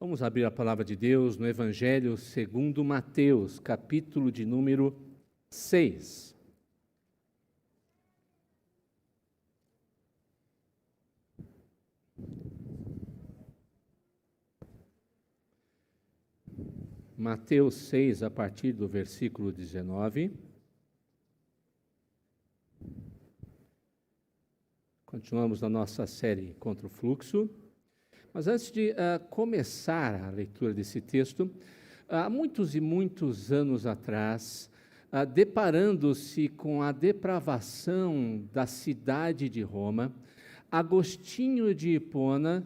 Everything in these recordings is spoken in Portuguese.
Vamos abrir a palavra de Deus no Evangelho segundo Mateus, capítulo de número 6. Mateus 6, a partir do versículo 19. Continuamos na nossa série Contra o Fluxo. Mas antes de começar a leitura desse texto, há muitos e muitos anos atrás, deparando-se com a depravação da cidade de Roma, Agostinho de Hipona,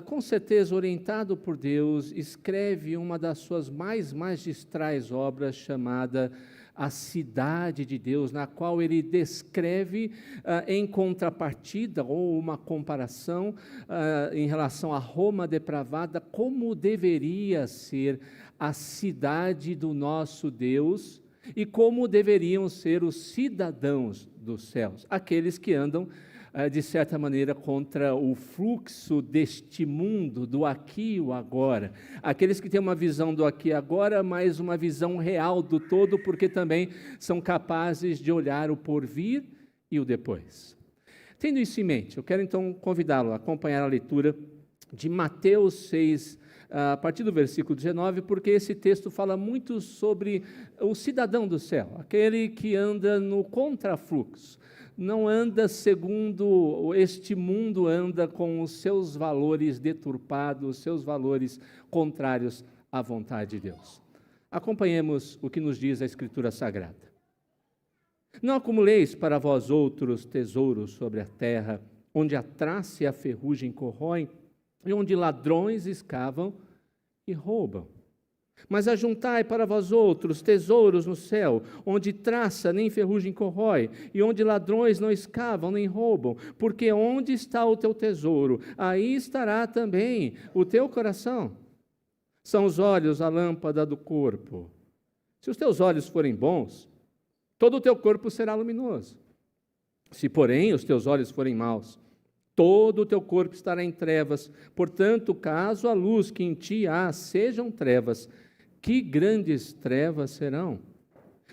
com certeza orientado por Deus, escreve uma das suas mais magistrais obras chamada A Cidade de Deus, na qual ele descreve em contrapartida ou uma comparação em relação à Roma depravada, como deveria ser a cidade do nosso Deus e como deveriam ser os cidadãos dos céus, aqueles que andam de certa maneira, contra o fluxo deste mundo, do aqui e o agora. Aqueles que têm uma visão do aqui e agora, mas uma visão real do todo, porque também são capazes de olhar o porvir e o depois. Tendo isso em mente, eu quero então convidá-lo a acompanhar a leitura de Mateus 6, a partir do versículo 19, porque esse texto fala muito sobre o cidadão do céu, aquele que anda no contrafluxo. Não anda segundo este mundo anda com os seus valores deturpados, os seus valores contrários à vontade de Deus. Acompanhemos o que nos diz a Escritura Sagrada. Não acumuleis para vós outros tesouros sobre a terra, onde a traça e a ferrugem corroem, e onde ladrões escavam e roubam. Mas ajuntai para vós outros tesouros no céu, onde traça nem ferrugem corrói, e onde ladrões não escavam nem roubam, porque onde está o teu tesouro, aí estará também o teu coração. São os olhos a lâmpada do corpo. Se os teus olhos forem bons, todo o teu corpo será luminoso. Se, porém, os teus olhos forem maus, todo o teu corpo estará em trevas. Portanto, caso a luz que em ti há sejam trevas, que grandes trevas serão?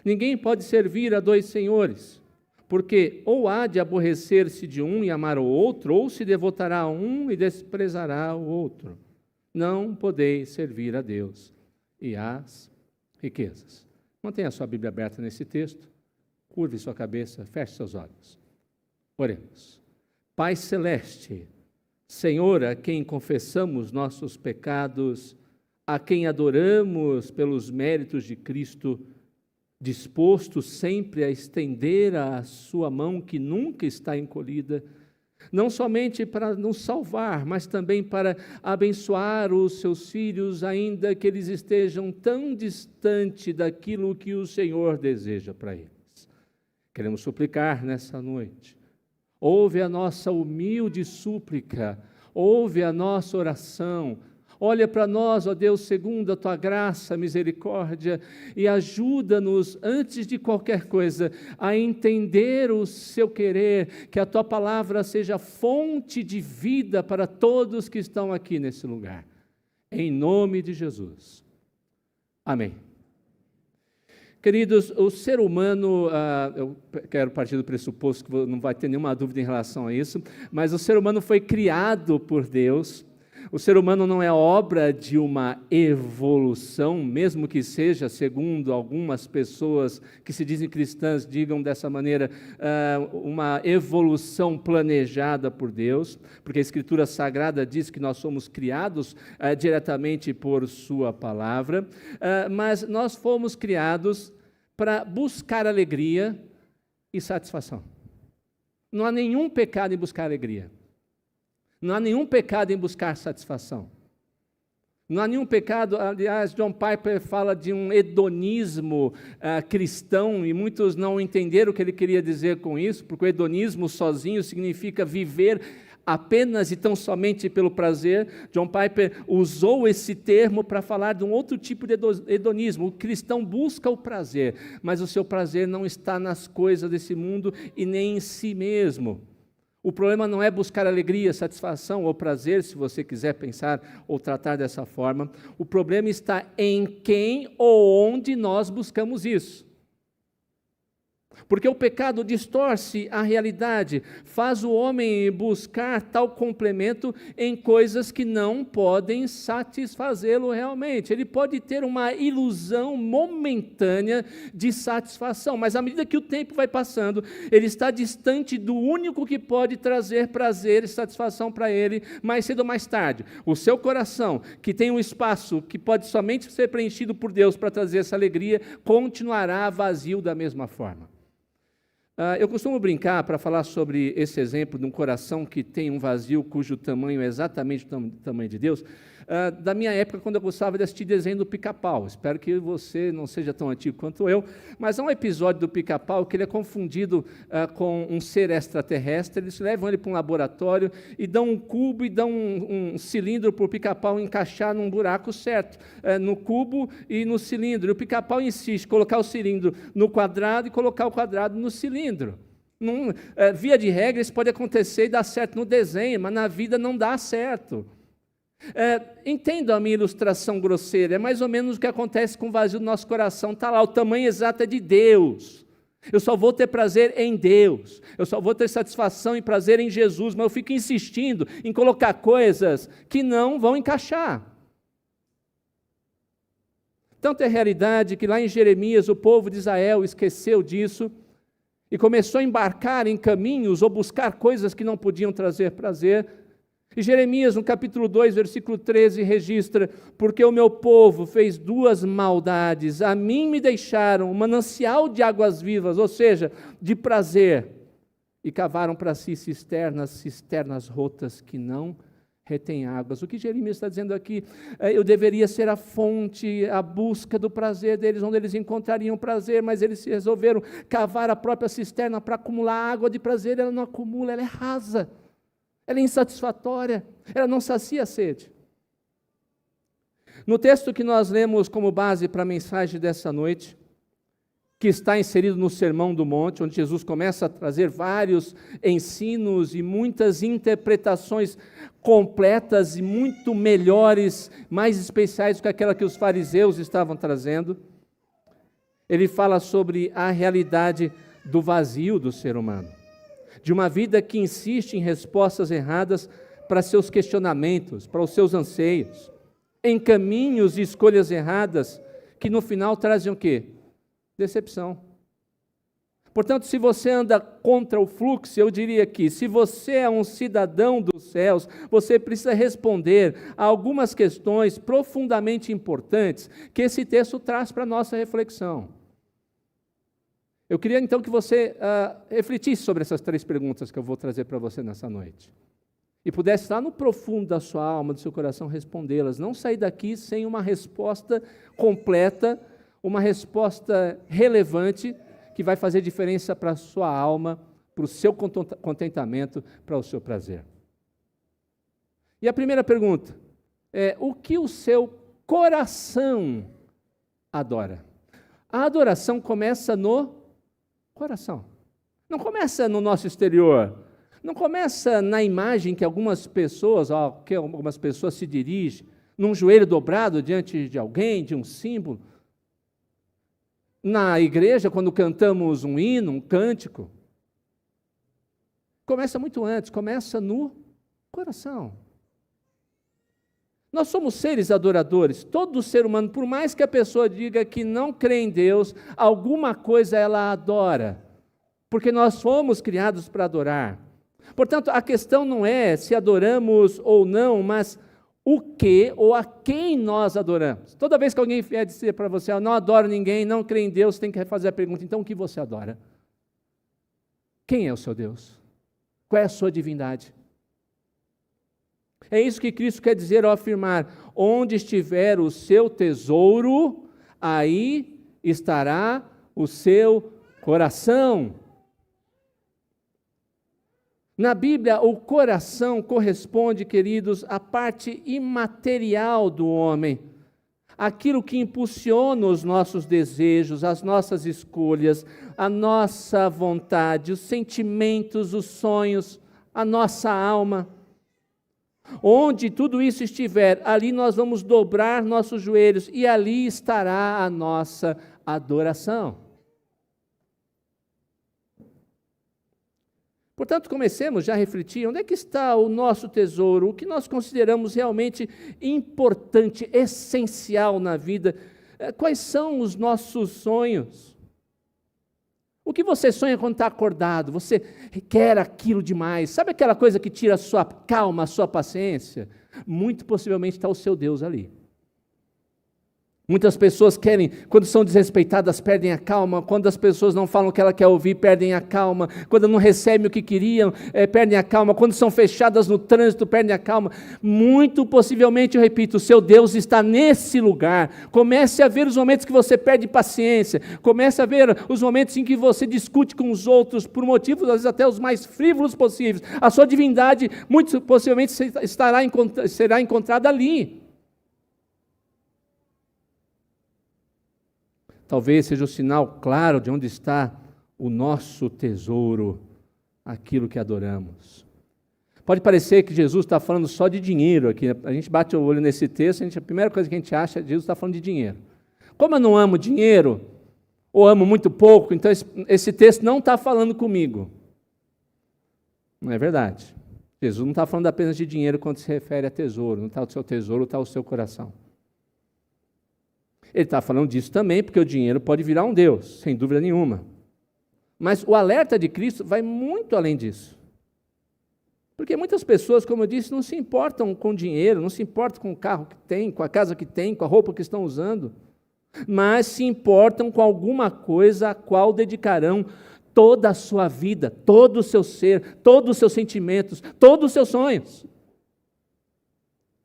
Ninguém pode servir a dois senhores, porque ou há de aborrecer-se de um e amar o outro, ou se devotará a um e desprezará o outro. Não podeis servir a Deus e às riquezas. Mantenha a sua Bíblia aberta nesse texto, curve sua cabeça, feche seus olhos. Oremos. Pai Celeste, Senhor, a quem confessamos nossos pecados, a quem adoramos pelos méritos de Cristo, disposto sempre a estender a sua mão que nunca está encolhida, não somente para nos salvar, mas também para abençoar os seus filhos, ainda que eles estejam tão distante daquilo que o Senhor deseja para eles. Queremos suplicar nessa noite. Ouve a nossa humilde súplica, ouve a nossa oração. Olha para nós, ó Deus, segundo a Tua graça, misericórdia, e ajuda-nos, antes de qualquer coisa, a entender o Seu querer, que a Tua palavra seja fonte de vida para todos que estão aqui nesse lugar. Em nome de Jesus. Amém. Queridos, o ser humano, eu quero partir do pressuposto que não vai ter nenhuma dúvida em relação a isso, mas o ser humano foi criado por Deus. O ser humano não é obra de uma evolução, mesmo que seja, segundo algumas pessoas que se dizem cristãs, digam dessa maneira, uma evolução planejada por Deus, porque a Escritura Sagrada diz que nós somos criados diretamente por Sua palavra, mas nós fomos criados para buscar alegria e satisfação. Não há nenhum pecado em buscar alegria. Não há nenhum pecado em buscar satisfação. Não há nenhum pecado, aliás, John Piper fala de um hedonismo cristão, e muitos não entenderam o que ele queria dizer com isso, porque o hedonismo sozinho significa viver apenas e tão somente pelo prazer. John Piper usou esse termo para falar de um outro tipo de hedonismo. O cristão busca o prazer, mas o seu prazer não está nas coisas desse mundo e nem em si mesmo. O problema não é buscar alegria, satisfação ou prazer, se você quiser pensar ou tratar dessa forma. O problema está em quem ou onde nós buscamos isso. Porque o pecado distorce a realidade, faz o homem buscar tal complemento em coisas que não podem satisfazê-lo realmente. Ele pode ter uma ilusão momentânea de satisfação, mas à medida que o tempo vai passando, ele está distante do único que pode trazer prazer e satisfação para ele, mais cedo ou mais tarde. O seu coração, que tem um espaço que pode somente ser preenchido por Deus para trazer essa alegria, continuará vazio da mesma forma. Eu costumo brincar para falar sobre esse exemplo de um coração que tem um vazio cujo tamanho é exatamente o tamanho de Deus, da minha época, quando eu gostava de assistir desenho do Pica-Pau. Espero que você não seja tão antigo quanto eu, mas há um episódio do Pica-Pau que ele é confundido com um ser extraterrestre. Eles levam ele para um laboratório e dão um cubo e dão um cilindro para o Pica-Pau encaixar num buraco certo, no cubo e no cilindro. E o Pica-Pau insiste em colocar o cilindro no quadrado e colocar o quadrado no cilindro. Via de regra, isso pode acontecer e dar certo no desenho, mas na vida não dá certo. Entendo a minha ilustração grosseira, é mais ou menos o que acontece com o vazio do nosso coração. Está lá, o tamanho exato é de Deus. Eu só vou ter prazer em Deus, eu só vou ter satisfação e prazer em Jesus, mas eu fico insistindo em colocar coisas que não vão encaixar. Tanto é realidade que lá em Jeremias o povo de Israel esqueceu disso e começou a embarcar em caminhos ou buscar coisas que não podiam trazer prazer. E Jeremias, no capítulo 2, versículo 13, registra: porque o meu povo fez duas maldades, a mim me deixaram um manancial de águas vivas, ou seja, de prazer, e cavaram para si cisternas rotas que não retêm águas. O que Jeremias está dizendo aqui, eu deveria ser a fonte, a busca do prazer deles, onde eles encontrariam prazer, mas eles resolveram cavar a própria cisterna para acumular água de prazer. Ela não acumula, ela é rasa. Ela é insatisfatória, ela não sacia a sede. No texto que nós lemos como base para a mensagem dessa noite, que está inserido no Sermão do Monte, onde Jesus começa a trazer vários ensinos e muitas interpretações completas e muito melhores, mais especiais do que aquela que os fariseus estavam trazendo, ele fala sobre a realidade do vazio do ser humano, de uma vida que insiste em respostas erradas para seus questionamentos, para os seus anseios, em caminhos e escolhas erradas, que no final trazem o quê? Decepção. Portanto, se você anda contra o fluxo, eu diria que, se você é um cidadão dos céus, você precisa responder a algumas questões profundamente importantes que esse texto traz para a nossa reflexão. Eu queria então que você refletisse sobre essas 3 perguntas que eu vou trazer para você nessa noite. E pudesse lá no profundo da sua alma, do seu coração, respondê-las. Não sair daqui sem uma resposta completa, uma resposta relevante, que vai fazer diferença para a sua alma, para o seu contentamento, para o seu prazer. E a primeira pergunta é: o que o seu coração adora? A adoração começa no coração. Não começa no nosso exterior. Não começa na imagem que algumas pessoas se dirigem, num joelho dobrado diante de alguém, de um símbolo. Na igreja, quando cantamos um hino, um cântico. Começa muito antes, começa no coração. Nós somos seres adoradores. Todo ser humano, por mais que a pessoa diga que não crê em Deus, alguma coisa ela adora, porque nós fomos criados para adorar. Portanto, a questão não é se adoramos ou não, mas o que ou a quem nós adoramos. Toda vez que alguém vier dizer para você: eu não adoro ninguém, não crê em Deus, tem que fazer a pergunta: então o que você adora? Quem é o seu Deus? Qual é a sua divindade? É isso que Cristo quer dizer ao afirmar: onde estiver o seu tesouro, aí estará o seu coração. Na Bíblia, o coração corresponde, queridos, à parte imaterial do homem, aquilo que impulsiona os nossos desejos, as nossas escolhas, a nossa vontade, os sentimentos, os sonhos, a nossa alma. Onde tudo isso estiver, ali nós vamos dobrar nossos joelhos e ali estará a nossa adoração. Portanto, comecemos já a refletir, onde é que está o nosso tesouro, o que nós consideramos realmente importante, essencial na vida, quais são os nossos sonhos? O que você sonha quando está acordado? Você quer aquilo demais, sabe aquela coisa que tira a sua calma, a sua paciência? Muito possivelmente está o seu Deus ali. Muitas pessoas querem, quando são desrespeitadas, perdem a calma. Quando as pessoas não falam o que ela quer ouvir, perdem a calma. Quando não recebem o que queriam, perdem a calma. Quando são fechadas no trânsito, perdem a calma. Muito possivelmente, eu repito, o seu Deus está nesse lugar. Comece a ver os momentos que você perde paciência. Comece a ver os momentos em que você discute com os outros, por motivos, às vezes, até os mais frívolos possíveis. A sua divindade, muito possivelmente, será encontrada ali. Talvez seja o sinal claro de onde está o nosso tesouro, aquilo que adoramos. Pode parecer que Jesus está falando só de dinheiro aqui. A gente bate o olho nesse texto, a primeira coisa que a gente acha é que Jesus está falando de dinheiro. Como eu não amo dinheiro, ou amo muito pouco, então esse texto não está falando comigo. Não é verdade. Jesus não está falando apenas de dinheiro quando se refere a tesouro. Não está o seu tesouro, está o seu coração. Ele está falando disso também, porque o dinheiro pode virar um Deus, sem dúvida nenhuma. Mas o alerta de Cristo vai muito além disso. Porque muitas pessoas, como eu disse, não se importam com dinheiro, não se importam com o carro que tem, com a casa que tem, com a roupa que estão usando, mas se importam com alguma coisa a qual dedicarão toda a sua vida, todo o seu ser, todos os seus sentimentos, todos os seus sonhos.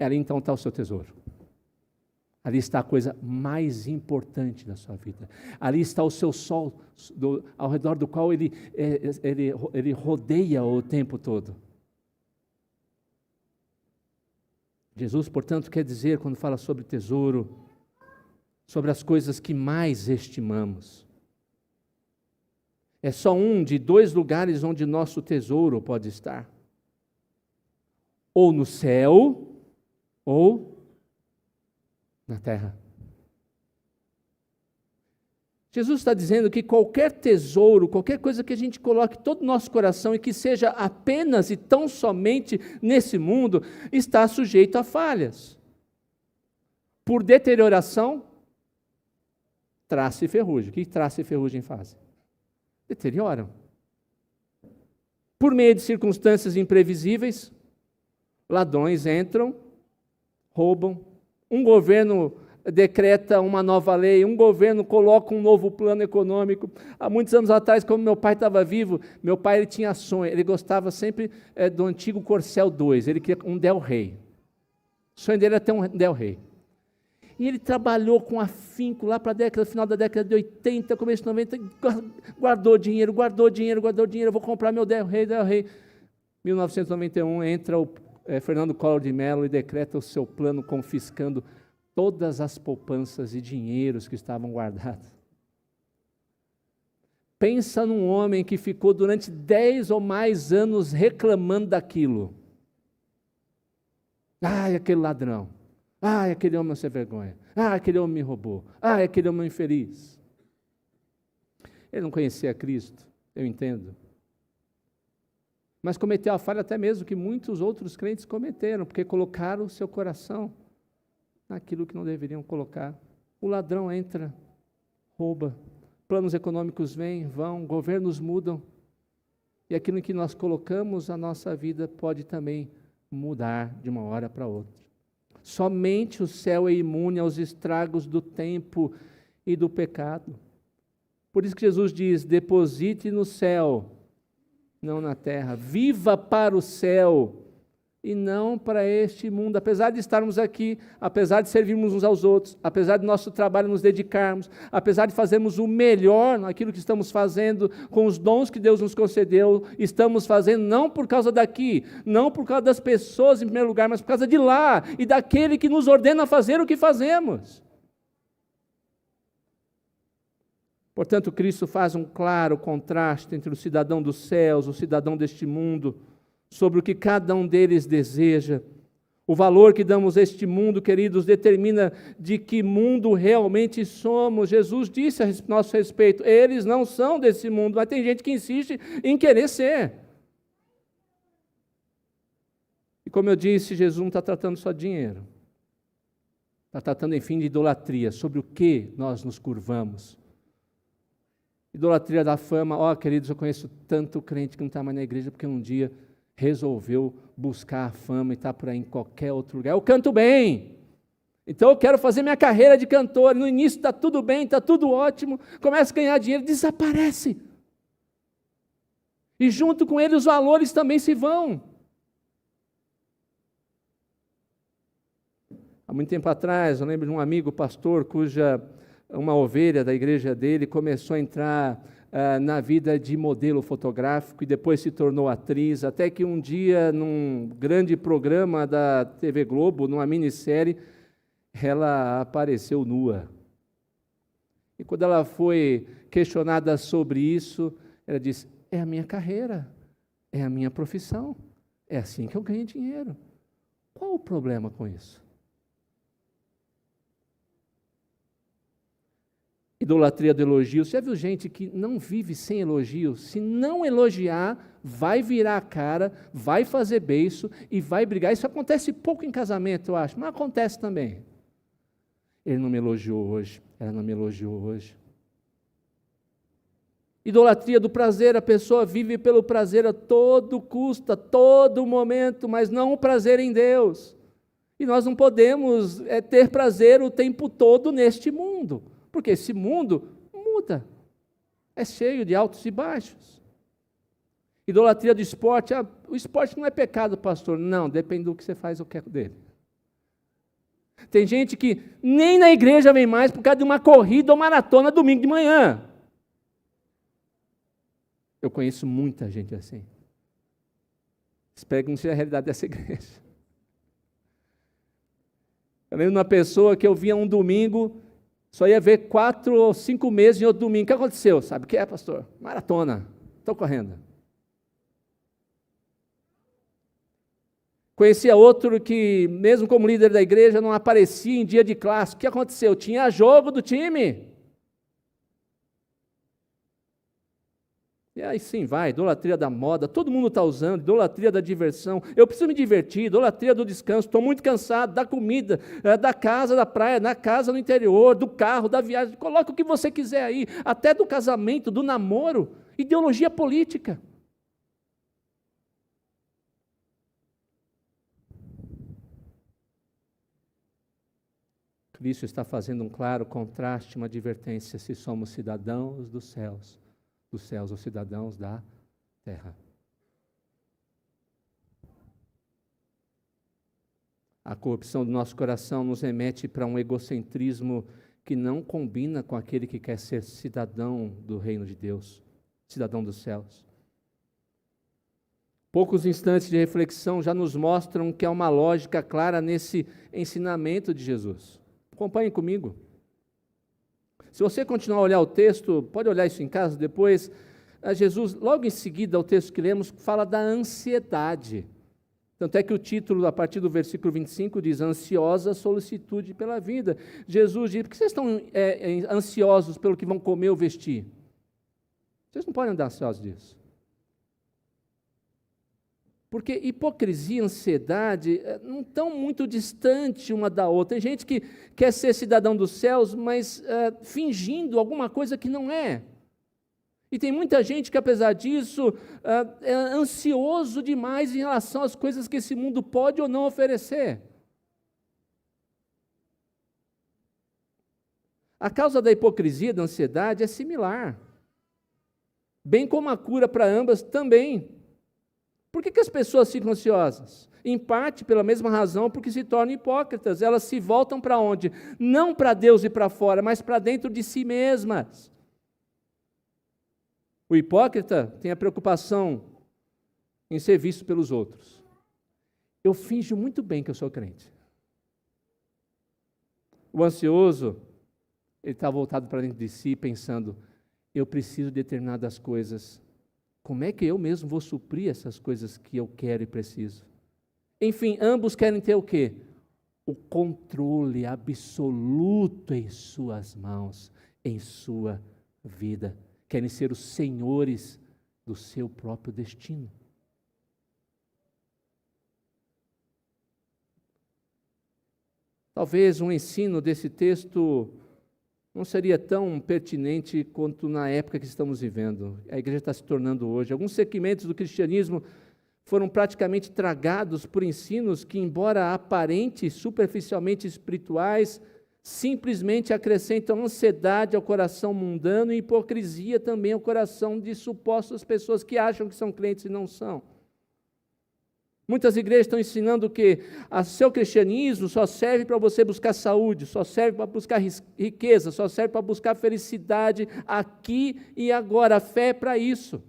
Ali então está o seu tesouro. Ali está a coisa mais importante da sua vida. Ali está o seu sol, ao redor do qual ele rodeia o tempo todo. Jesus, portanto, quer dizer, quando fala sobre tesouro, sobre as coisas que mais estimamos. É só um de dois lugares onde nosso tesouro pode estar. Ou no céu, ou na terra. Jesus está dizendo que qualquer tesouro, qualquer coisa que a gente coloque todo o nosso coração e que seja apenas e tão somente nesse mundo, está sujeito a falhas. Por deterioração, traça e ferrugem. O que traça e ferrugem fazem? Deterioram. Por meio de circunstâncias imprevisíveis, ladrões entram, roubam. Um governo decreta uma nova lei, um governo coloca um novo plano econômico. Há muitos anos atrás, quando meu pai estava vivo, meu pai ele tinha sonho, ele gostava sempre do antigo Corcel 2, ele queria um Del Rey. O sonho dele era ter um Del Rey. E ele trabalhou com afinco lá para o final da década de 80, começo de 90, guardou dinheiro, eu vou comprar meu Del Rey. 1991 entra o Fernando Collor de Mello e decreta o seu plano confiscando todas as poupanças e dinheiros que estavam guardados. Pensa num homem que ficou durante 10 ou mais anos reclamando daquilo. Ai, aquele ladrão. Ai, aquele homem sem vergonha. Ai, aquele homem me roubou. Ai, aquele homem infeliz. Ele não conhecia Cristo, eu entendo. Mas cometeu a falha até mesmo que muitos outros crentes cometeram, porque colocaram o seu coração naquilo que não deveriam colocar. O ladrão entra, rouba, planos econômicos vêm, vão, governos mudam, e aquilo em que nós colocamos a nossa vida pode também mudar de uma hora para outra. Somente o céu é imune aos estragos do tempo e do pecado. Por isso que Jesus diz, deposite no céu, não na terra. Viva para o céu e não para este mundo. Apesar de estarmos aqui, apesar de servirmos uns aos outros, apesar de nosso trabalho nos dedicarmos, apesar de fazermos o melhor naquilo que estamos fazendo, com os dons que Deus nos concedeu, estamos fazendo não por causa daqui, não por causa das pessoas em primeiro lugar, mas por causa de lá e daquele que nos ordena a fazer o que fazemos. Portanto, Cristo faz um claro contraste entre o cidadão dos céus, o cidadão deste mundo, sobre o que cada um deles deseja. O valor que damos a este mundo, queridos, determina de que mundo realmente somos. Jesus disse a nosso respeito, eles não são desse mundo, mas tem gente que insiste em querer ser. E como eu disse, Jesus não está tratando só de dinheiro. Está tratando, enfim, de idolatria, sobre o que nós nos curvamos. Idolatria da fama. Queridos, eu conheço tanto crente que não está mais na igreja porque um dia resolveu buscar a fama e está por aí em qualquer outro lugar. Eu canto bem, então eu quero fazer minha carreira de cantor. No início está tudo bem, está tudo ótimo, começa a ganhar dinheiro, desaparece. E junto com ele os valores também se vão. Há muito tempo atrás, eu lembro de um amigo pastor cuja uma ovelha da igreja dele começou a entrar na vida de modelo fotográfico e depois se tornou atriz, até que um dia, num grande programa da TV Globo, numa minissérie, ela apareceu nua. E quando ela foi questionada sobre isso, ela disse, é a minha carreira, é a minha profissão, é assim que eu ganho dinheiro. Qual o problema com isso? Idolatria do elogio. Você já viu gente que não vive sem elogio? Se não elogiar, vai virar a cara, vai fazer beiço e vai brigar. Isso acontece pouco em casamento, eu acho, mas acontece também. Ele não me elogiou hoje, ela não me elogiou hoje. Idolatria do prazer. A pessoa vive pelo prazer a todo custo, a todo momento, mas não o prazer em Deus. E nós não podemos ter prazer o tempo todo neste mundo. Porque esse mundo muda, é cheio de altos e baixos. Idolatria do esporte. O esporte não é pecado, pastor. Não, depende do que você faz o que é dele. Tem gente que nem na igreja vem mais por causa de uma corrida ou maratona domingo de manhã. Eu conheço muita gente assim. Espero que não seja a realidade dessa igreja. Eu lembro de uma pessoa que eu via um domingo, só ia ver 4 ou 5 meses em outro domingo. O que aconteceu? Sabe o que é, pastor? Maratona. Estou correndo. Conhecia outro que, mesmo como líder da igreja, não aparecia em dia de classe. O que aconteceu? Tinha jogo do time. E aí sim, vai, idolatria da moda, todo mundo está usando, idolatria da diversão, eu preciso me divertir, idolatria do descanso, estou muito cansado, da comida, da casa, da praia, na casa no interior, do carro, da viagem, coloca o que você quiser aí, até do casamento, do namoro, ideologia política. Cristo está fazendo um claro contraste, uma advertência, se somos cidadãos dos céus ou cidadãos da terra. A corrupção do nosso coração nos remete para um egocentrismo que não combina com aquele que quer ser cidadão do reino de Deus, cidadão dos céus. Poucos instantes de reflexão já nos mostram que há uma lógica clara nesse ensinamento de Jesus. Acompanhem comigo. Se você continuar a olhar o texto, pode olhar isso em casa depois, Jesus, logo em seguida, o texto que lemos, fala da ansiedade. Tanto é que o título, a partir do versículo 25, diz, ansiosa solicitude pela vida. Jesus diz, por que vocês estão ansiosos pelo que vão comer ou vestir? Vocês não podem andar ansiosos disso. Porque hipocrisia e ansiedade não estão muito distantes uma da outra. Tem gente que quer ser cidadão dos céus, mas fingindo alguma coisa que não é. E tem muita gente que, apesar disso, é ansioso demais em relação às coisas que esse mundo pode ou não oferecer. A causa da hipocrisia e da ansiedade é similar. Bem como a cura para ambas também. Por que as pessoas ficam ansiosas? Em parte, pela mesma razão, porque se tornam hipócritas. Elas se voltam para onde? Não para Deus e para fora, mas para dentro de si mesmas. O hipócrita tem a preocupação em ser visto pelos outros. Eu finjo muito bem que eu sou crente. O ansioso, ele está voltado para dentro de si, pensando, eu preciso de determinadas coisas, Como é que eu mesmo vou suprir essas coisas que eu quero e preciso? Enfim, ambos querem ter o quê? O controle absoluto em suas mãos, em sua vida. Querem ser os senhores do seu próprio destino. Talvez um ensino desse texto não seria tão pertinente quanto na época que estamos vivendo. A igreja está se tornando hoje. Alguns segmentos do cristianismo foram praticamente tragados por ensinos que, embora aparentes, superficialmente espirituais, simplesmente acrescentam ansiedade ao coração mundano e hipocrisia também ao coração de supostas pessoas que acham que são crentes e não são. Muitas igrejas estão ensinando que o seu cristianismo só serve para você buscar saúde, só serve para buscar riqueza, só serve para buscar felicidade aqui e agora. A fé é para isso.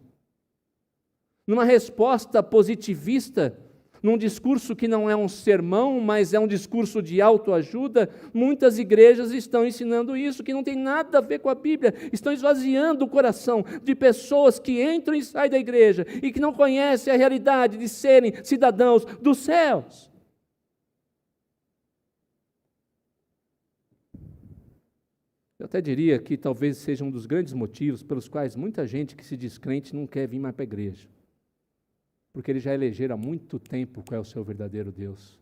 Numa resposta positivista, num discurso que não é um sermão, mas é um discurso de autoajuda, muitas igrejas estão ensinando isso, que não tem nada a ver com a Bíblia, estão esvaziando o coração de pessoas que entram e saem da igreja e que não conhecem a realidade de serem cidadãos dos céus. Eu até diria que talvez seja um dos grandes motivos pelos quais muita gente que se diz crente não quer vir mais para a igreja. Porque eles já elegeram há muito tempo qual é o seu verdadeiro Deus.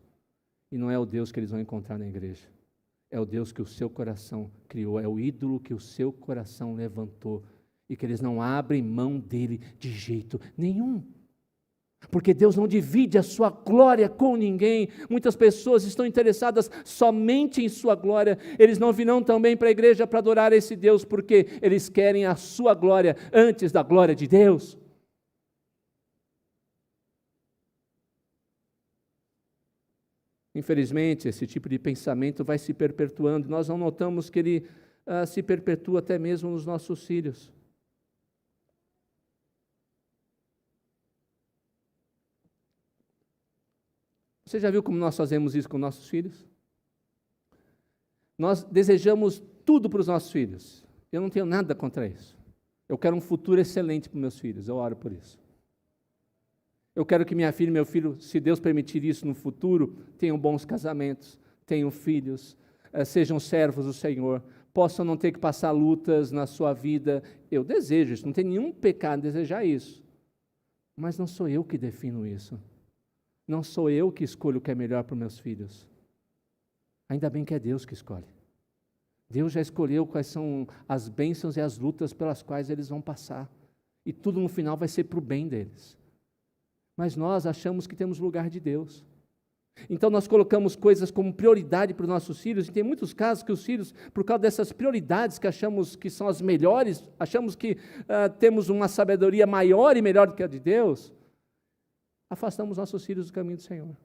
E não é o Deus que eles vão encontrar na igreja. É o Deus que o seu coração criou, é o ídolo que o seu coração levantou. E que eles não abrem mão dele de jeito nenhum. Porque Deus não divide a sua glória com ninguém. Muitas pessoas estão interessadas somente em sua glória. Eles não virão também para a igreja para adorar esse Deus, porque eles querem a sua glória antes da glória de Deus. Infelizmente, esse tipo de pensamento vai se perpetuando. Nós não notamos que ele se perpetua até mesmo nos nossos filhos. Você já viu como nós fazemos isso com nossos filhos? Nós desejamos tudo para os nossos filhos. Eu não tenho nada contra isso. Eu quero um futuro excelente para os meus filhos, eu oro por isso. Eu quero que minha filha e meu filho, se Deus permitir isso no futuro, tenham bons casamentos, tenham filhos, sejam servos do Senhor, possam não ter que passar lutas na sua vida. Eu desejo isso, não tem nenhum pecado em desejar isso. Mas não sou eu que defino isso. Não sou eu que escolho o que é melhor para os meus filhos. Ainda bem que é Deus que escolhe. Deus já escolheu quais são as bênçãos e as lutas pelas quais eles vão passar. E tudo no final vai ser para o bem deles. Mas nós achamos que temos lugar de Deus. Então nós colocamos coisas como prioridade para os nossos filhos, e tem muitos casos que os filhos, por causa dessas prioridades que achamos que são as melhores, achamos que temos uma sabedoria maior e melhor do que a de Deus, afastamos nossos filhos do caminho do Senhor.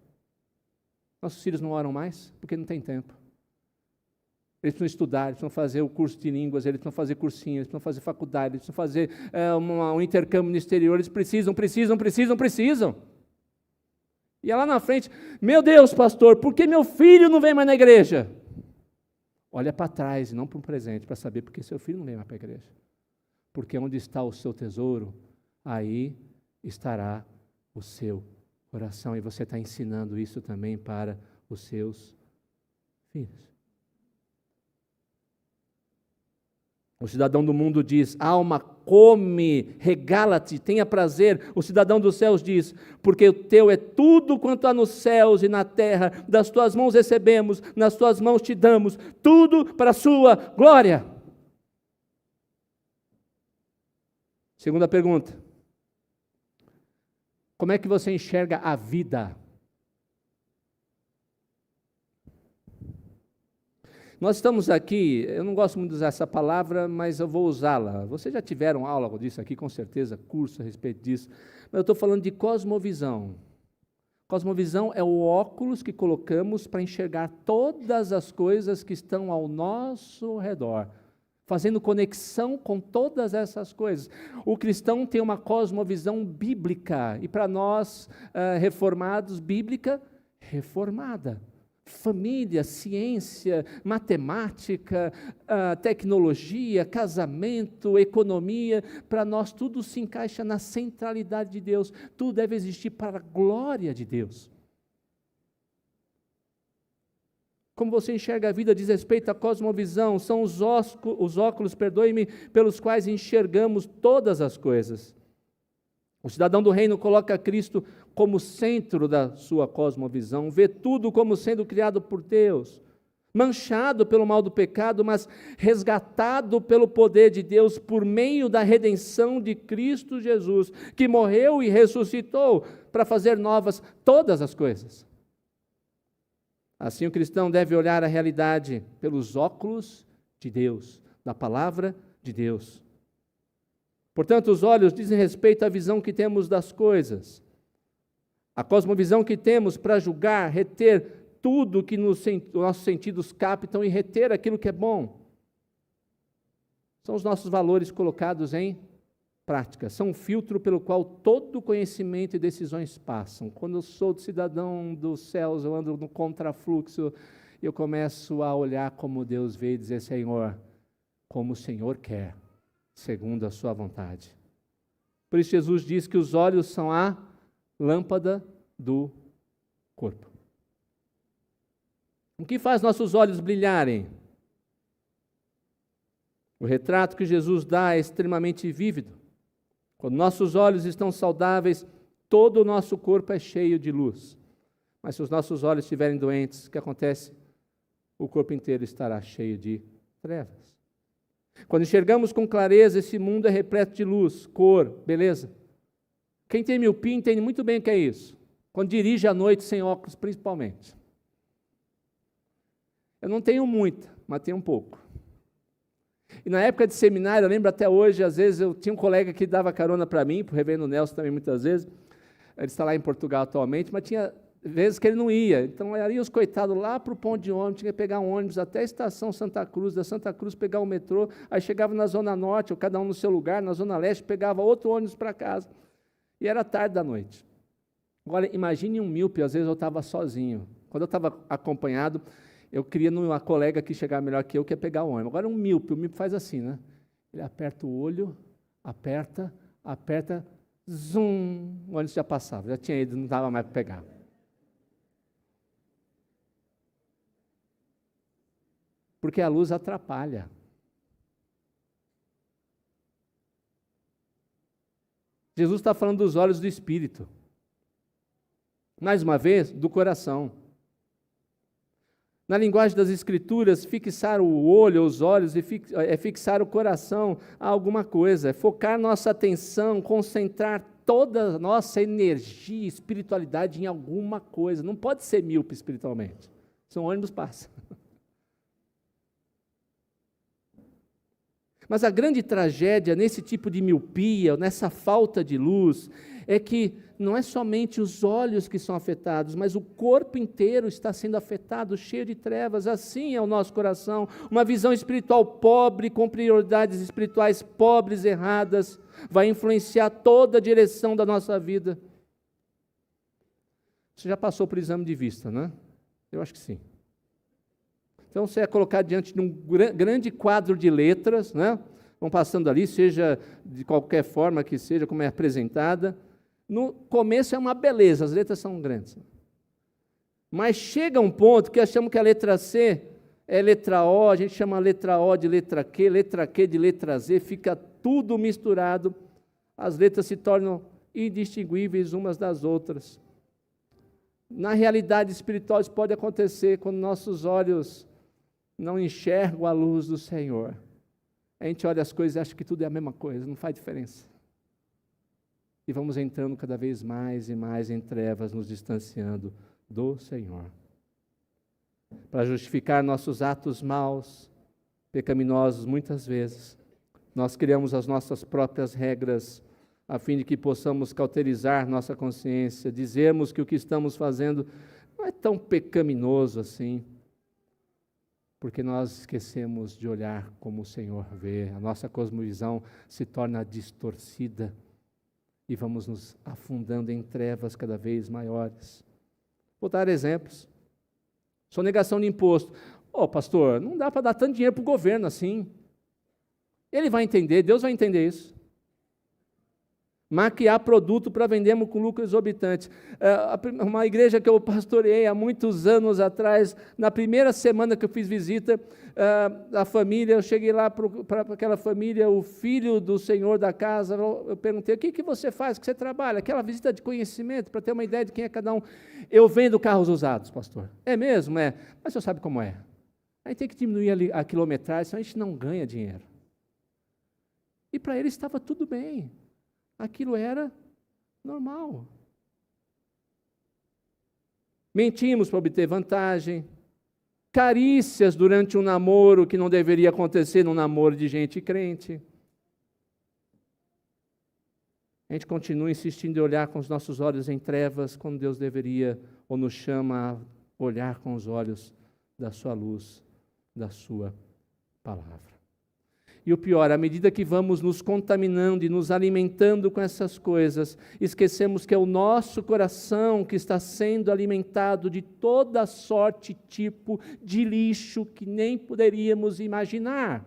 Nossos filhos não oram mais, porque não tem tempo. Eles precisam estudar, eles precisam fazer o curso de línguas, eles precisam fazer cursinhos, eles precisam fazer faculdade, eles precisam fazer um intercâmbio no exterior, eles precisam. E é lá na frente, meu Deus, pastor, por que meu filho não vem mais na igreja? Olha para trás e não para o presente, para saber por que seu filho não vem mais para a igreja. Porque onde está o seu tesouro, aí estará o seu coração. E você está ensinando isso também para os seus filhos. O cidadão do mundo diz, alma, come, regala-te, tenha prazer. O cidadão dos céus diz, porque o teu é tudo quanto há nos céus e na terra, das tuas mãos recebemos, nas tuas mãos te damos, tudo para a sua glória. Segunda pergunta, como é que você enxerga a vida? Nós estamos aqui, eu não gosto muito de usar essa palavra, mas eu vou usá-la. Vocês já tiveram aula disso aqui, com certeza, curso a respeito disso. Mas eu estou falando de cosmovisão. Cosmovisão é o óculos que colocamos para enxergar todas as coisas que estão ao nosso redor, fazendo conexão com todas essas coisas. O cristão tem uma cosmovisão bíblica, e para nós, reformados, bíblica, reformada. família, ciência, matemática, tecnologia, casamento, economia, para nós tudo se encaixa na centralidade de Deus, tudo deve existir para a glória de Deus. Como você enxerga a vida diz respeito à cosmovisão, são os óculos, perdoe-me, pelos quais enxergamos todas as coisas. O cidadão do reino coloca Cristo como centro da sua cosmovisão, vê tudo como sendo criado por Deus, manchado pelo mal do pecado, mas resgatado pelo poder de Deus por meio da redenção de Cristo Jesus, que morreu e ressuscitou para fazer novas todas as coisas. Assim o cristão deve olhar a realidade pelos óculos de Deus, da palavra de Deus. Portanto, os olhos dizem respeito à visão que temos das coisas. A cosmovisão que temos para julgar, reter tudo que os nossos sentidos captam e reter aquilo que é bom. São os nossos valores colocados em prática. São um filtro pelo qual todo conhecimento e decisões passam. Quando eu sou cidadão dos céus, eu ando no contrafluxo, eu começo a olhar como Deus vê e dizer, Senhor, como o Senhor quer, segundo a sua vontade. Por isso Jesus diz que os olhos são a lâmpada do corpo. O que faz nossos olhos brilharem? O retrato que Jesus dá é extremamente vívido. Quando nossos olhos estão saudáveis, todo o nosso corpo é cheio de luz. Mas se os nossos olhos estiverem doentes, o que acontece? O corpo inteiro estará cheio de trevas. Quando enxergamos com clareza, esse mundo é repleto de luz, cor, beleza. Quem tem miopia entende muito bem o que é isso. Quando dirige à noite sem óculos, principalmente. Eu não tenho muita, mas tenho um pouco. E na época de seminário, eu lembro até hoje, às vezes eu tinha um colega que dava carona para mim, para o reverendo Nelson também muitas vezes, ele está lá em Portugal atualmente, mas tinha vezes que ele não ia, então aí os coitados lá para o ponto de ônibus, tinha que pegar um ônibus até a estação Santa Cruz, da Santa Cruz pegar o metrô, aí chegava na Zona Norte, ou cada um no seu lugar, na Zona Leste, pegava outro ônibus para casa, e era tarde da noite. Agora, imagine um míope, às vezes eu estava sozinho, quando eu estava acompanhado, eu queria numa colega que chegava melhor que eu, que ia pegar o ônibus. Agora o míope faz assim, né? Ele aperta o olho, aperta, zoom, o ônibus já passava, já tinha ido, não dava mais para pegar. Porque a luz atrapalha. Jesus está falando dos olhos do Espírito. Mais uma vez, do coração. Na linguagem das Escrituras, fixar o olho, os olhos, é fixar o coração a alguma coisa, é focar nossa atenção, concentrar toda a nossa energia e espiritualidade em alguma coisa. Não pode ser míope espiritualmente, senão o ônibus passa. Mas a grande tragédia nesse tipo de miopia, nessa falta de luz, é que não é somente os olhos que são afetados, mas o corpo inteiro está sendo afetado, cheio de trevas. Assim é o nosso coração, uma visão espiritual pobre, com prioridades espirituais pobres, erradas, vai influenciar toda a direção da nossa vida. Você já passou por exame de vista, né? Eu acho que sim. Então você é colocado diante de um grande quadro de letras, né? Vão passando ali, seja de qualquer forma que seja, como é apresentada. No começo é uma beleza, as letras são grandes. Mas chega um ponto que achamos que a letra C é letra O, a gente chama a letra O de letra Q de letra Z, fica tudo misturado, as letras se tornam indistinguíveis umas das outras. Na realidade espiritual isso pode acontecer quando nossos olhos não enxergam a luz do Senhor. A gente olha as coisas e acha que tudo é a mesma coisa, não faz diferença. E vamos entrando cada vez mais e mais em trevas, nos distanciando do Senhor. Para justificar nossos atos maus, pecaminosos, muitas vezes, nós criamos as nossas próprias regras, a fim de que possamos cauterizar nossa consciência, dizermos que o que estamos fazendo não é tão pecaminoso assim, porque nós esquecemos de olhar como o Senhor vê, a nossa cosmovisão se torna distorcida e vamos nos afundando em trevas cada vez maiores. Vou dar exemplos. sonegação de imposto. Pastor, não dá para dar tanto dinheiro para o governo assim. Ele vai entender, Deus vai entender isso. Maquiar produto para vendermos com lucro exorbitante. Uma igreja que eu pastoreei há muitos anos atrás, na primeira semana que eu fiz visita, a família, eu cheguei lá para aquela família, o filho do senhor da casa, eu perguntei, o que você faz, o que você trabalha? Aquela visita de conhecimento, para ter uma ideia de quem é cada um. Eu vendo carros usados, pastor. É mesmo? É. Mas o senhor sabe como é. Aí tem que diminuir a quilometragem, senão a gente não ganha dinheiro. E para ele estava tudo bem. Aquilo era normal. Mentimos para obter vantagem, carícias durante um namoro que não deveria acontecer num namoro de gente crente. A gente continua insistindo em olhar com os nossos olhos em trevas, quando Deus deveria, ou nos chama a olhar com os olhos da sua luz, da sua palavra. E o pior, à medida que vamos nos contaminando e nos alimentando com essas coisas, esquecemos que é o nosso coração que está sendo alimentado de toda sorte, tipo de lixo que nem poderíamos imaginar.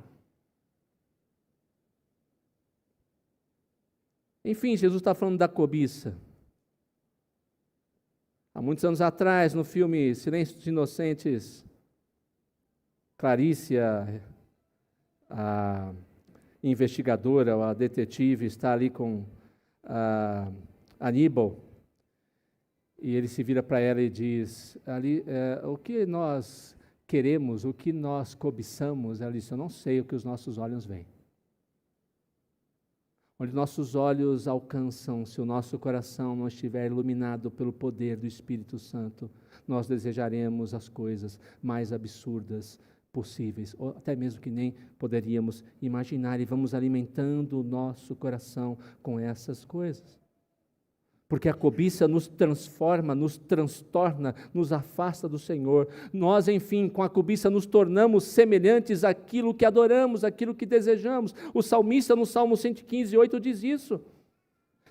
Enfim, Jesus está falando da cobiça. Há muitos anos atrás, no filme Silêncio dos Inocentes, Clarice, a investigadora, a detetive, está ali com a Aníbal, e ele se vira para ela e diz, o que nós queremos, o que nós cobiçamos? Ela disse, eu não sei o que os nossos olhos veem. Onde nossos olhos alcançam, se o nosso coração não estiver iluminado pelo poder do Espírito Santo, nós desejaremos as coisas mais absurdas possíveis, ou até mesmo que nem poderíamos imaginar, e vamos alimentando o nosso coração com essas coisas. Porque a cobiça nos transforma, nos transtorna, nos afasta do Senhor. Nós, enfim, com a cobiça nos tornamos semelhantes àquilo que adoramos, àquilo que desejamos. O salmista no Salmo 115, 8 diz isso.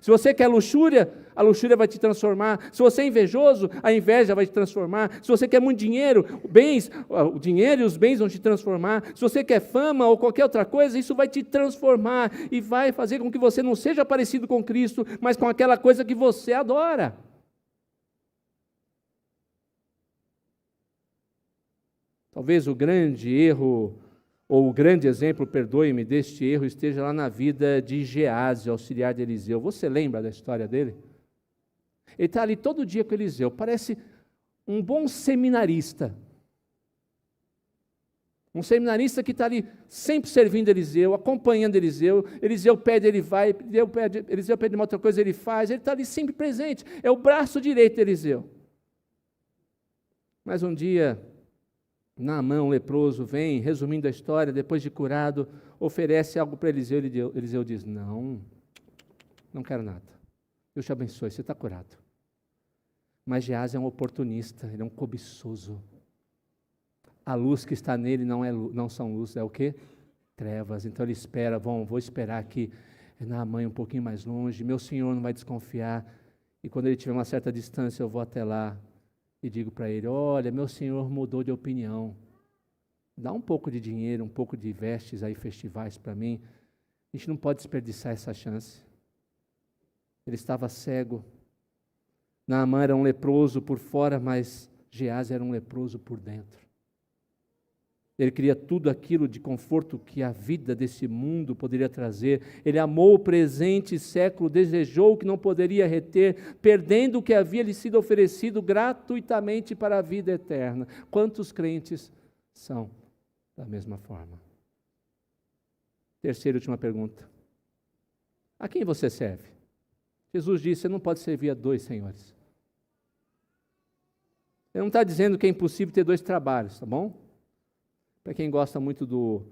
Se você quer luxúria, a luxúria vai te transformar. Se você é invejoso, a inveja vai te transformar. Se você quer muito dinheiro, o dinheiro e os bens vão te transformar. Se você quer fama ou qualquer outra coisa, isso vai te transformar e vai fazer com que você não seja parecido com Cristo, mas com aquela coisa que você adora. Talvez o grande erro, ou o grande exemplo, perdoe-me, deste erro esteja lá na vida de Gease, auxiliar de Eliseu. Você lembra da história dele? Ele está ali todo dia com Eliseu, parece um bom seminarista. Um seminarista que está ali sempre servindo Eliseu, acompanhando Eliseu. Eliseu pede, ele vai, Eliseu pede uma outra coisa, ele faz. Ele está ali sempre presente, é o braço direito de Eliseu. Mas um dia, Naamã, um leproso, vem, resumindo a história, depois de curado, oferece algo para Eliseu. Eliseu diz, não quero nada. Deus te abençoe, você está curado. Mas Gease é um oportunista, ele é um cobiçoso. A luz que está nele não são luz, é o quê? Trevas. Então ele espera, vou esperar aqui Naamã um pouquinho mais longe, meu Senhor não vai desconfiar. E quando ele tiver uma certa distância, eu vou até lá e digo para ele, olha, meu Senhor mudou de opinião. Dá um pouco de dinheiro, um pouco de vestes aí, festivais para mim. A gente não pode desperdiçar essa chance. Ele estava cego. Naamã era um leproso por fora, mas Gease era um leproso por dentro. Ele queria tudo aquilo de conforto que a vida desse mundo poderia trazer. Ele amou o presente século, desejou o que não poderia reter, perdendo o que havia lhe sido oferecido gratuitamente para a vida eterna. Quantos crentes são da mesma forma? Terceira e última pergunta. A quem você serve? Jesus disse, você não pode servir a dois senhores. Ele não está dizendo que é impossível ter dois trabalhos, tá bom? Para quem gosta muito do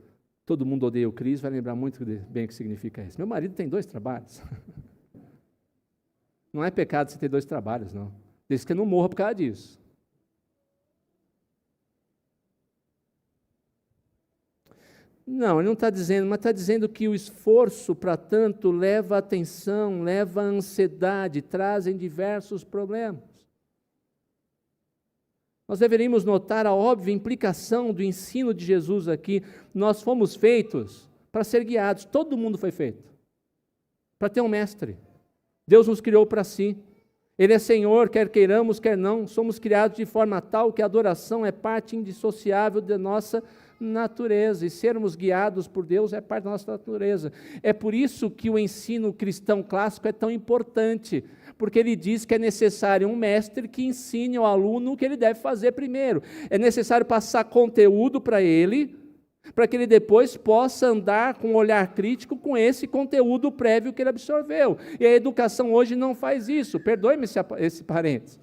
Todo Mundo Odeia o Cris, vai lembrar muito bem o que significa isso. Meu marido tem dois trabalhos. Não é pecado você ter dois trabalhos, não. Desde que eu não morra por causa disso. Não, ele não está dizendo, mas está dizendo que o esforço para tanto leva a atenção, leva a ansiedade, trazem diversos problemas. Nós deveríamos notar a óbvia implicação do ensino de Jesus aqui. Nós fomos feitos para ser guiados, todo mundo foi feito para ter um mestre. Deus nos criou para si. Ele é Senhor, quer queiramos, quer não. Somos criados de forma tal que a adoração é parte indissociável da nossa natureza, e sermos guiados por Deus é parte da nossa natureza. É por isso que o ensino cristão clássico é tão importante, porque ele diz que é necessário um mestre que ensine ao aluno o que ele deve fazer primeiro. É necessário passar conteúdo para ele, para que ele depois possa andar com um olhar crítico com esse conteúdo prévio que ele absorveu. E a educação hoje não faz isso. Perdoe-me esse parênteses.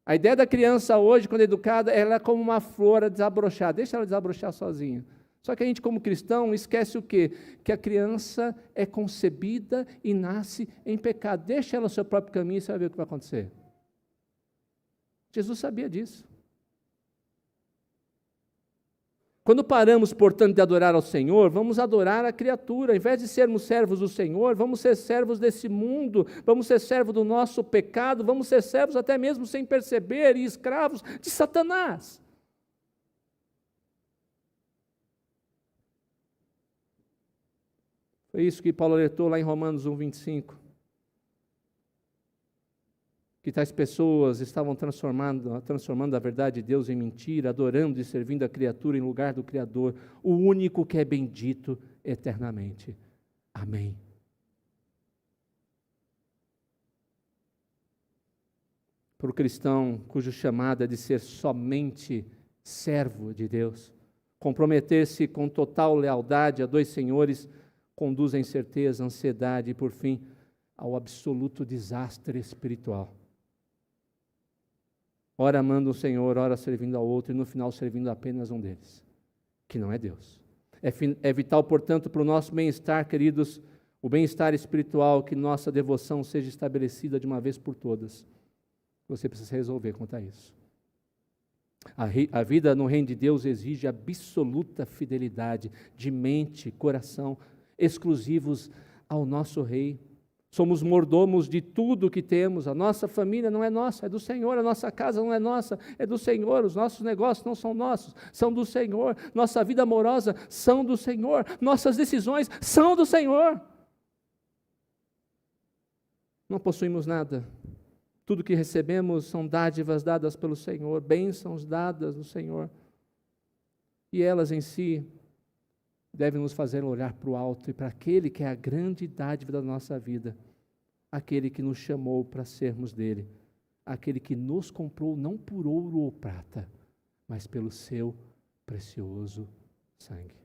A ideia da criança hoje, quando educada, ela é como uma flor a desabrochar. Deixa ela desabrochar sozinha. Só que a gente, como cristão, esquece o quê? Que a criança é concebida e nasce em pecado. Deixa ela no seu próprio caminho e você vai ver o que vai acontecer. Jesus sabia disso. Quando paramos, portanto, de adorar ao Senhor, vamos adorar a criatura. Ao invés de sermos servos do Senhor, vamos ser servos desse mundo, vamos ser servos do nosso pecado, vamos ser servos até mesmo sem perceber e escravos de Satanás. Foi isso que Paulo alertou lá em Romanos 1:25. Que tais pessoas estavam transformando a verdade de Deus em mentira, adorando e servindo a criatura em lugar do Criador, o único que é bendito eternamente. Amém. Para o cristão cujo chamado é de ser somente servo de Deus, comprometer-se com total lealdade a dois senhores, conduz à incerteza, à ansiedade e, por fim, ao absoluto desastre espiritual. Ora amando o Senhor, ora servindo ao outro, e no final servindo apenas um deles, que não é Deus. É vital, portanto, para o nosso bem-estar, queridos, o bem-estar espiritual, que nossa devoção seja estabelecida de uma vez por todas. Você precisa resolver quanto a isso. A vida no reino de Deus exige absoluta fidelidade de mente, coração, exclusivos ao nosso Rei. Somos mordomos de tudo que temos. A nossa família não é nossa, é do Senhor. A nossa casa não é nossa, é do Senhor. Os nossos negócios não são nossos, são do Senhor. Nossa vida amorosa são do Senhor. Nossas decisões são do Senhor. Não possuímos nada. Tudo que recebemos são dádivas dadas pelo Senhor, bênçãos dadas do Senhor. E elas em si devem nos fazer olhar para o alto e para aquele que é a grande dádiva da nossa vida, aquele que nos chamou para sermos dele, aquele que nos comprou não por ouro ou prata, mas pelo seu precioso sangue.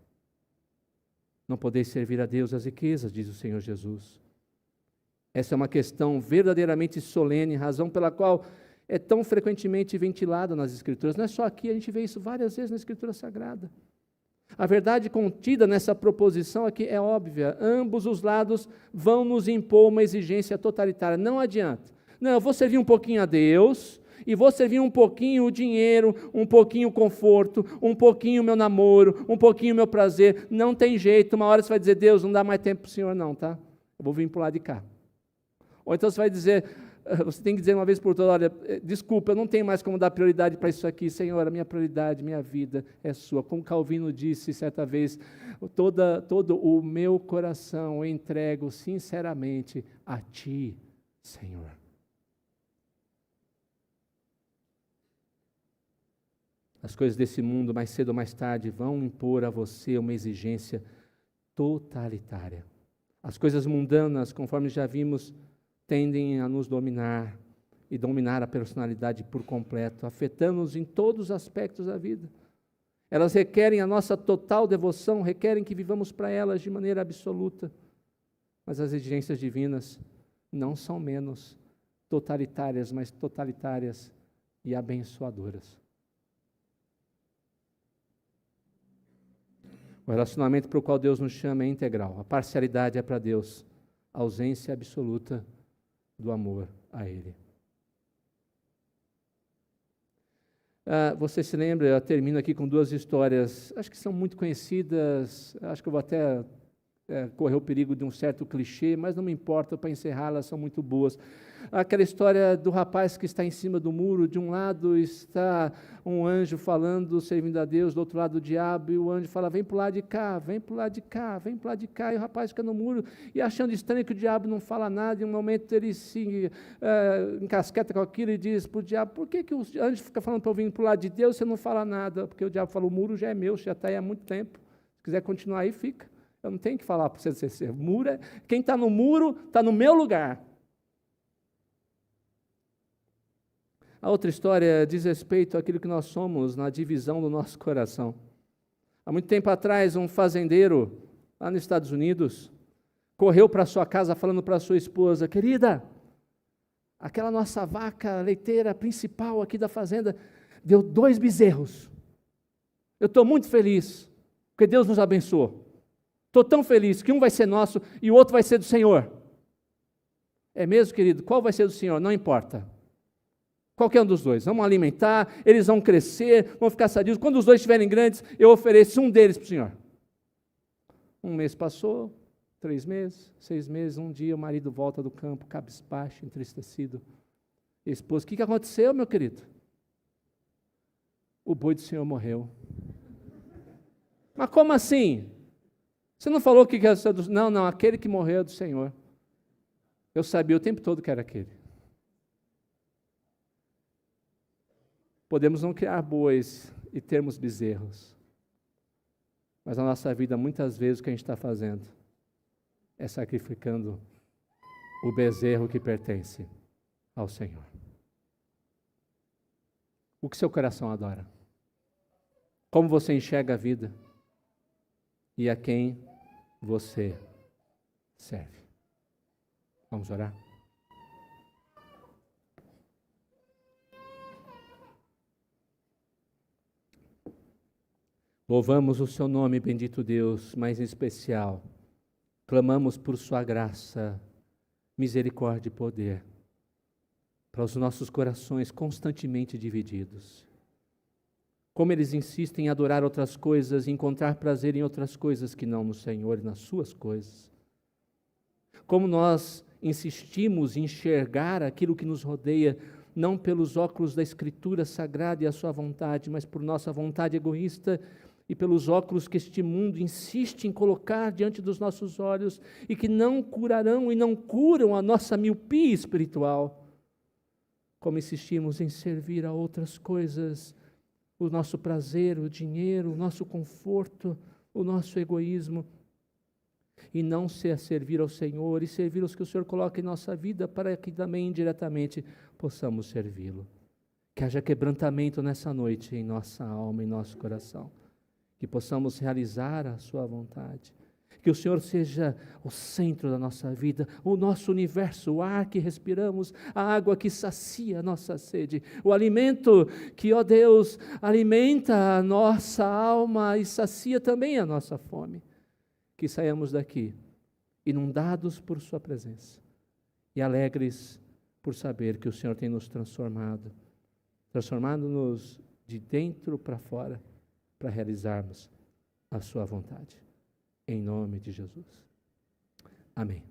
Não podeis servir a Deus às riquezas, diz o Senhor Jesus. Essa é uma questão verdadeiramente solene, razão pela qual é tão frequentemente ventilada nas Escrituras. Não é só aqui, a gente vê isso várias vezes na Escritura Sagrada. A verdade contida nessa proposição aqui é óbvia. Ambos os lados vão nos impor uma exigência totalitária. Não adianta. Não, eu vou servir um pouquinho a Deus, e vou servir um pouquinho o dinheiro, um pouquinho o conforto, um pouquinho o meu namoro, um pouquinho o meu prazer. Não tem jeito. Uma hora você vai dizer, Deus, não dá mais tempo para o Senhor não, tá? Eu vou vir para o lado de cá. Ou então você vai dizer, você tem que dizer uma vez por todas, olha, desculpa, eu não tenho mais como dar prioridade para isso aqui, Senhor, a minha prioridade, minha vida é sua. Como Calvino disse certa vez, todo o meu coração eu entrego sinceramente a Ti, Senhor. As coisas desse mundo, mais cedo ou mais tarde, vão impor a você uma exigência totalitária. As coisas mundanas, conforme já vimos, tendem a nos dominar e dominar a personalidade por completo, afetando-nos em todos os aspectos da vida. Elas requerem a nossa total devoção, requerem que vivamos para elas de maneira absoluta. Mas as exigências divinas não são menos totalitárias, mas totalitárias e abençoadoras. O relacionamento para o qual Deus nos chama é integral. A parcialidade é para Deus, a ausência absoluta do amor a Ele. Você se lembra, eu termino aqui com duas histórias, acho que são muito conhecidas, acho que eu vou até correr o perigo de um certo clichê, mas não me importa, para encerrar, elas são muito boas. Aquela história do rapaz que está em cima do muro, de um lado está um anjo falando, servindo a Deus, do outro lado o diabo, e o anjo fala, vem para o lado de cá, vem para o lado de cá, vem para o lado de cá, e o rapaz fica no muro, e achando estranho que o diabo não fala nada, e em um momento ele se encasqueta com aquilo e diz para o diabo, por que o anjo fica falando para eu vir para o lado de Deus, você não fala nada? Porque o diabo fala, o muro já é meu, já está aí há muito tempo, se quiser continuar aí, fica. Eu não tenho que falar para você, quem está no muro está no meu lugar. A outra história diz respeito àquilo que nós somos na divisão do nosso coração. Há muito tempo atrás, um fazendeiro, lá nos Estados Unidos, correu para sua casa falando para sua esposa, querida, aquela nossa vaca leiteira principal aqui da fazenda, deu 2 bezerros. Eu estou muito feliz, porque Deus nos abençoou. Estou tão feliz que um vai ser nosso e o outro vai ser do Senhor. É mesmo, querido? Qual vai ser do Senhor? Não importa. Qualquer um dos dois. Vamos alimentar, eles vão crescer, vão ficar sadios. Quando os dois estiverem grandes, eu ofereço um deles para o Senhor. 1 mês passou, 3 meses, 6 meses, um dia o marido volta do campo, cabisbaixo, entristecido. E a esposa, o que aconteceu, meu querido? O boi do Senhor morreu. Mas como assim? Você não falou que era do... Não, aquele que morreu é do Senhor. Eu sabia o tempo todo que era aquele. Podemos não criar bois e termos bezerros, mas na nossa vida, muitas vezes, o que a gente está fazendo é sacrificando o bezerro que pertence ao Senhor. O que seu coração adora? Como você enxerga a vida? E a quem você serve? Vamos orar? Louvamos o seu nome, bendito Deus, mas em especial, clamamos por sua graça, misericórdia e poder, para os nossos corações constantemente divididos. Como eles insistem em adorar outras coisas, em encontrar prazer em outras coisas que não no Senhor e nas suas coisas. Como nós insistimos em enxergar aquilo que nos rodeia, não pelos óculos da Escritura Sagrada e a sua vontade, mas por nossa vontade egoísta e pelos óculos que este mundo insiste em colocar diante dos nossos olhos e que não curarão e não curam a nossa miopia espiritual. Como insistimos em servir a outras coisas, o nosso prazer, o dinheiro, o nosso conforto, o nosso egoísmo, e não se servir ao Senhor e servir os que o Senhor coloca em nossa vida para que também indiretamente possamos servi-lo. Que haja quebrantamento nessa noite em nossa alma, em nosso coração, que possamos realizar a sua vontade, que o Senhor seja o centro da nossa vida, o nosso universo, o ar que respiramos, a água que sacia a nossa sede, o alimento que, ó Deus, alimenta a nossa alma e sacia também a nossa fome. Que saiamos daqui inundados por sua presença e alegres por saber que o Senhor tem nos transformado-nos de dentro para fora, para realizarmos a sua vontade. Em nome de Jesus. Amém.